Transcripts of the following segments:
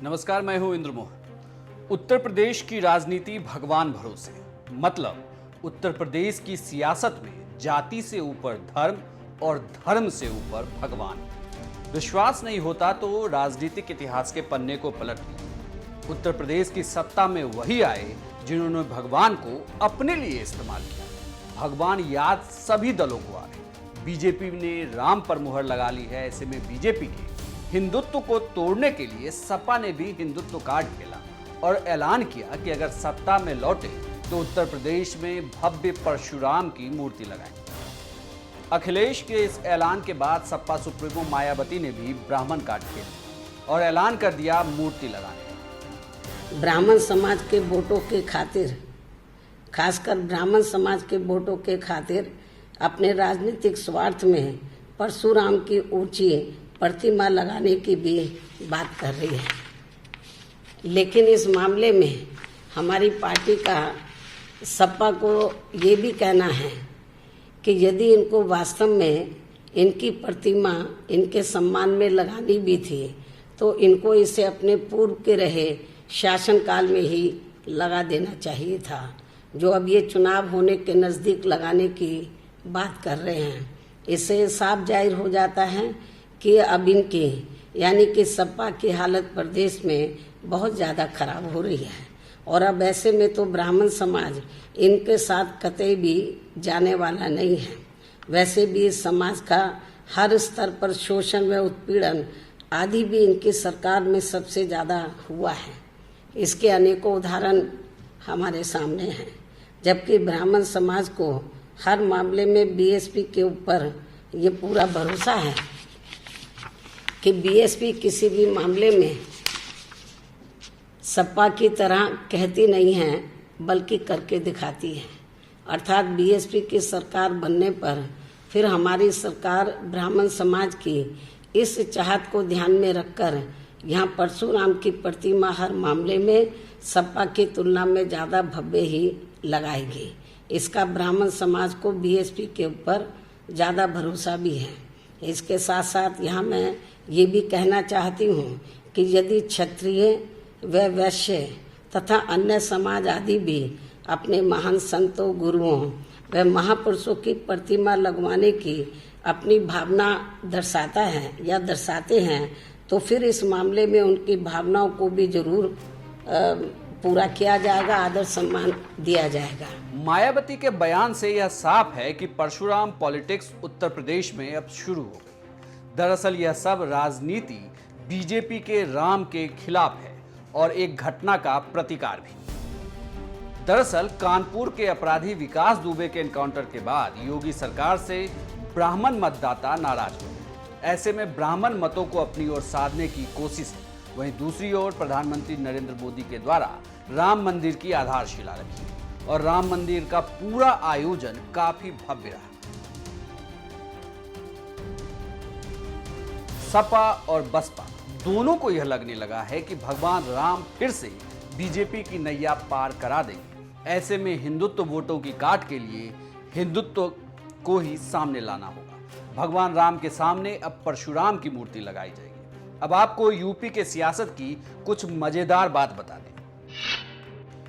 नमस्कार, मैं हूं इंद्रमोह। उत्तर प्रदेश की राजनीति भगवान भरोसे, मतलब उत्तर प्रदेश की सियासत में जाति से ऊपर धर्म और धर्म से ऊपर भगवान। विश्वास नहीं होता तो राजनीतिक इतिहास के पन्ने को पलट लीजिए। उत्तर प्रदेश की सत्ता में वही आए जिन्होंने भगवान को अपने लिए इस्तेमाल किया। भगवान याद सभी दलों को आ रहे। बीजेपी ने राम पर मुहर लगा ली है। ऐसे में बीजेपी के हिंदुत्व को तोड़ने के लिए सपा ने भी हिंदुत्व कार्ड खेला और ऐलान किया कि अगर सत्ता में लौटे तो उत्तर प्रदेश में भव्य परशुराम की मूर्ति लगाएंगे। अखिलेश के इस ऐलान के बाद सपा सुप्रीमो मायावती ने भी ब्राह्मण कार्ड खेला और ऐलान कर दिया मूर्ति लगाने। ब्राह्मण समाज के वोटों के खातिर, खासकर ब्राह्मण समाज के वोटों के खातिर अपने राजनीतिक स्वार्थ में परशुराम की ऊंची प्रतिमा लगाने की भी बात कर रही है। लेकिन इस मामले में हमारी पार्टी का सपा को ये भी कहना है कि यदि इनको वास्तव में इनकी प्रतिमा इनके सम्मान में लगानी भी थी तो इनको इसे अपने पूर्व के रहे शासनकाल में ही लगा देना चाहिए था, जो अब ये चुनाव होने के नज़दीक लगाने की बात कर रहे हैं। इससे साफ जाहिर हो जाता है कि अब इनकी यानी कि सपा की हालत प्रदेश में बहुत ज़्यादा खराब हो रही है और अब ऐसे में तो ब्राह्मण समाज इनके साथ कतई भी जाने वाला नहीं है। वैसे भी इस समाज का हर स्तर पर शोषण व उत्पीड़न आदि भी इनकी सरकार में सबसे ज़्यादा हुआ है। इसके अनेकों उदाहरण हमारे सामने हैं। जबकि ब्राह्मण समाज को हर मामले में बीएसपी के ऊपर ये पूरा भरोसा है कि बीएसपी किसी भी मामले में सपा की तरह कहती नहीं है बल्कि करके दिखाती है। अर्थात बीएसपी की सरकार बनने पर फिर हमारी सरकार ब्राह्मण समाज की इस चाहत को ध्यान में रखकर यहाँ परशुराम की प्रतिमा हर मामले में सपा की तुलना में ज़्यादा भव्य ही लगाएगी। इसका ब्राह्मण समाज को बीएसपी के ऊपर ज़्यादा भरोसा भी है। इसके साथ साथ यहाँ मैं ये भी कहना चाहती हूँ कि यदि क्षत्रिय व वैश्य तथा अन्य समाज आदि भी अपने महान संतों, गुरुओं व महापुरुषों की प्रतिमा लगवाने की अपनी भावना दर्शाता है या दर्शाते हैं तो फिर इस मामले में उनकी भावनाओं को भी जरूर पूरा किया जाएगा, आदर सम्मान दिया जाएगा। मायावती के बयान से यह साफ है कि परशुराम पॉलिटिक्स उत्तर प्रदेश में अब शुरू हो गई। दरअसल यह सब राजनीति बीजेपी के राम के खिलाफ है और एक घटना का प्रतिकार भी। दरअसल कानपुर के अपराधी विकास दुबे के एनकाउंटर के बाद योगी सरकार से ब्राह्मण मतदाता नाराज हुए। ऐसे में ब्राह्मण मतों को अपनी ओर साधने की कोशिश है। वहीं दूसरी ओर प्रधानमंत्री नरेंद्र मोदी के द्वारा राम मंदिर की आधारशिला रखी और राम मंदिर का पूरा आयोजन काफी भव्य रहा। सपा और बसपा दोनों को यह लगने लगा है कि भगवान राम फिर से बीजेपी की नैया पार करा देंगे। ऐसे में हिंदुत्व वोटों की काट के लिए हिंदुत्व को ही सामने लाना होगा। भगवान राम के सामने अब परशुराम की मूर्ति लगाई जाएगी। अब आपको यूपी के सियासत की कुछ मजेदार बात बता दें।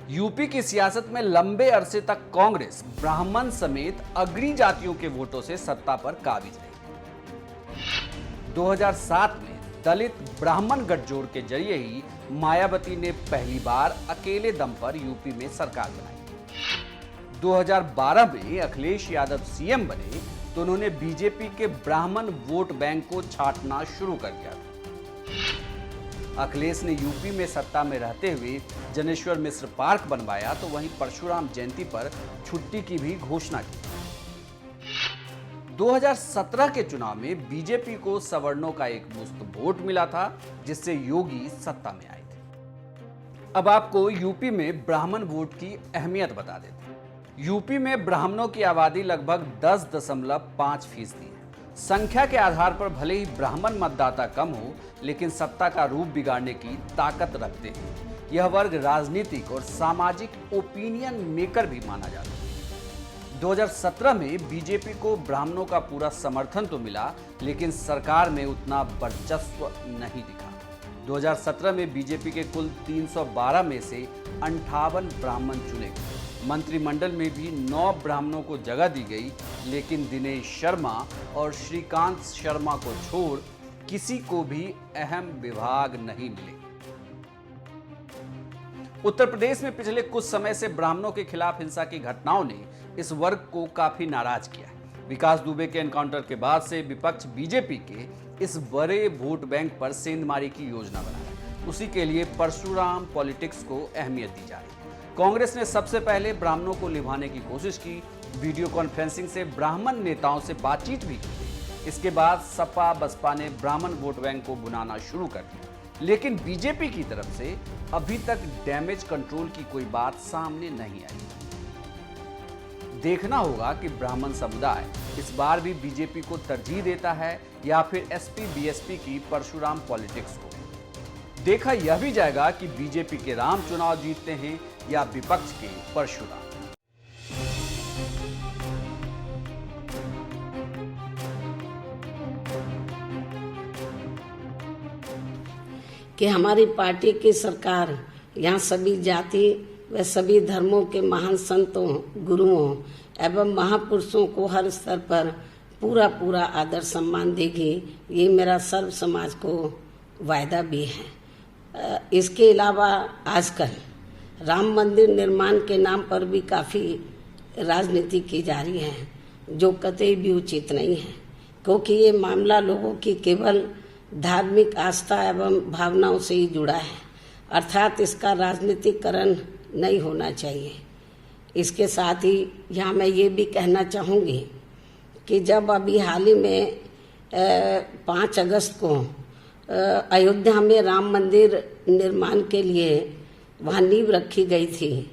यूपी की सियासत में लंबे अरसे तक कांग्रेस ब्राह्मण समेत अग्रणी जातियों के वोटों से सत्ता पर काबिज रही। 2007 में दलित ब्राह्मण गठजोड़ के जरिए ही मायावती ने पहली बार अकेले दम पर यूपी में सरकार बनाई। 2012 में अखिलेश यादव सीएम बने तो उन्होंने बीजेपी के ब्राह्मण वोट बैंक को छांटना शुरू कर दिया था। अखिलेश ने यूपी में सत्ता में रहते हुए जनेश्वर मिश्र पार्क बनवाया तो वहीं परशुराम जयंती पर छुट्टी की भी घोषणा की। 2017 के चुनाव में बीजेपी को सवर्णों का एक मुश्त वोट मिला था जिससे योगी सत्ता में आए थे। अब आपको यूपी में ब्राह्मण वोट की अहमियत बता देते हैं। यूपी में ब्राह्मणों की आबादी लगभग 10.5% है। संख्या के आधार पर भले ही ब्राह्मण मतदाता कम हो लेकिन सत्ता का रूप बिगाड़ने की ताकत रखते हैं। यह वर्ग राजनीतिक और सामाजिक ओपिनियन मेकर भी माना जाता है। 2017 में बीजेपी को ब्राह्मणों का पूरा समर्थन तो मिला लेकिन सरकार में उतना वर्चस्व नहीं दिखा। 2017 में बीजेपी के कुल 312 में से 58 ब्राह्मण चुने गए। मंत्रिमंडल में भी 9 ब्राह्मणों को जगह दी गई, लेकिन दिनेश शर्मा और श्रीकांत शर्मा को छोड़ किसी को भी अहम विभाग नहीं मिले। उत्तर प्रदेश में पिछले कुछ समय से ब्राह्मणों के खिलाफ हिंसा की घटनाओं ने इस वर्ग को काफी नाराज किया है। विकास दुबे के एनकाउंटर के बाद से विपक्ष बीजेपी के इस बड़े वोट बैंक पर सेंधमारी की योजना बना है। उसी के लिए परशुराम पॉलिटिक्स को अहमियत दी जा रही है। कांग्रेस ने सबसे पहले ब्राह्मणों को लिभाने की कोशिश की, वीडियो कॉन्फ्रेंसिंग से ब्राह्मण नेताओं से बातचीत भी की। इसके बाद सपा बसपा ने ब्राह्मण वोट बैंक को बुनाना शुरू कर दिया, लेकिन बीजेपी की तरफ से अभी तक डैमेज कंट्रोल की कोई बात सामने नहीं आई। देखना होगा कि ब्राह्मण समुदाय इस बार भी बीजेपी को तरजीह देता है या फिर एसपी बीएसपी की परशुराम पॉलिटिक्स को। देखा यह भी जाएगा कि बीजेपी के राम चुनाव जीतते हैं या विपक्ष के परशुराम। कि हमारी पार्टी की सरकार यहाँ सभी जाति व सभी धर्मों के महान संतों, गुरुओं एवं महापुरुषों को हर स्तर पर पूरा आदर सम्मान देगी। ये मेरा सर्व समाज को वायदा भी है। इसके अलावा आजकल राम मंदिर निर्माण के नाम पर भी काफ़ी राजनीति की जा रही है, जो कतई भी उचित नहीं है, क्योंकि ये मामला लोगों की केवल धार्मिक आस्था एवं भावनाओं से ही जुड़ा है, अर्थात इसका राजनीतिकरण नहीं होना चाहिए। इसके साथ ही यहाँ मैं ये भी कहना चाहूँगी कि जब अभी हाल ही में 5 अगस्त को अयोध्या में राम मंदिर निर्माण के लिए वहाँ नींव रखी गई थी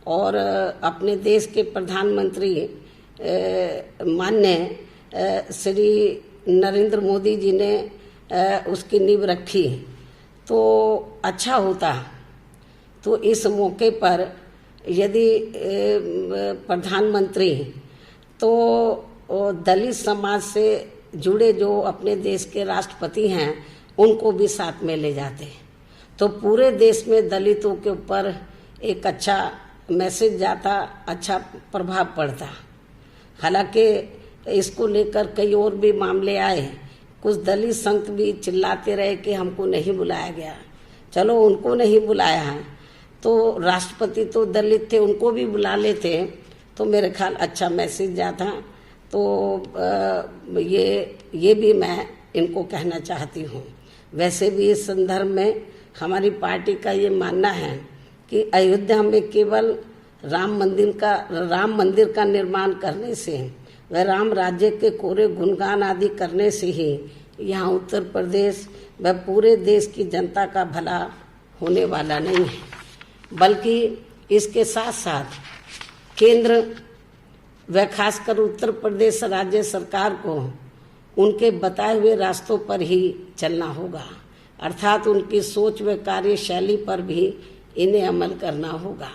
और अपने देश के प्रधानमंत्री माननीय श्री नरेंद्र मोदी जी ने उसकी नींव रखी, तो अच्छा होता। तो इस मौके पर यदि प्रधानमंत्री तो दलित समाज से जुड़े जो अपने देश के राष्ट्रपति हैं उनको भी साथ में ले जाते, तो पूरे देश में दलितों के ऊपर एक अच्छा मैसेज जाता, अच्छा प्रभाव पड़ता। हालांकि इसको लेकर कई और भी मामले आए, कुछ दलित संत भी चिल्लाते रहे कि हमको नहीं बुलाया गया। चलो उनको नहीं बुलाया है तो राष्ट्रपति तो दलित थे, उनको भी बुला लेते तो मेरे ख्याल अच्छा मैसेज जाता। तो ये भी मैं इनको कहना चाहती हूँ। वैसे भी इस संदर्भ में हमारी पार्टी का ये मानना है कि अयोध्या में केवल राम मंदिर का निर्माण करने से व राम राज्य के कोरे गुणगान आदि करने से ही यहाँ उत्तर प्रदेश व पूरे देश की जनता का भला होने वाला नहीं है, बल्कि इसके साथ साथ केंद्र व खासकर उत्तर प्रदेश राज्य सरकार को उनके बताए हुए रास्तों पर ही चलना होगा, अर्थात उनकी सोच व कार्यशैली पर भी इन्हें अमल करना होगा।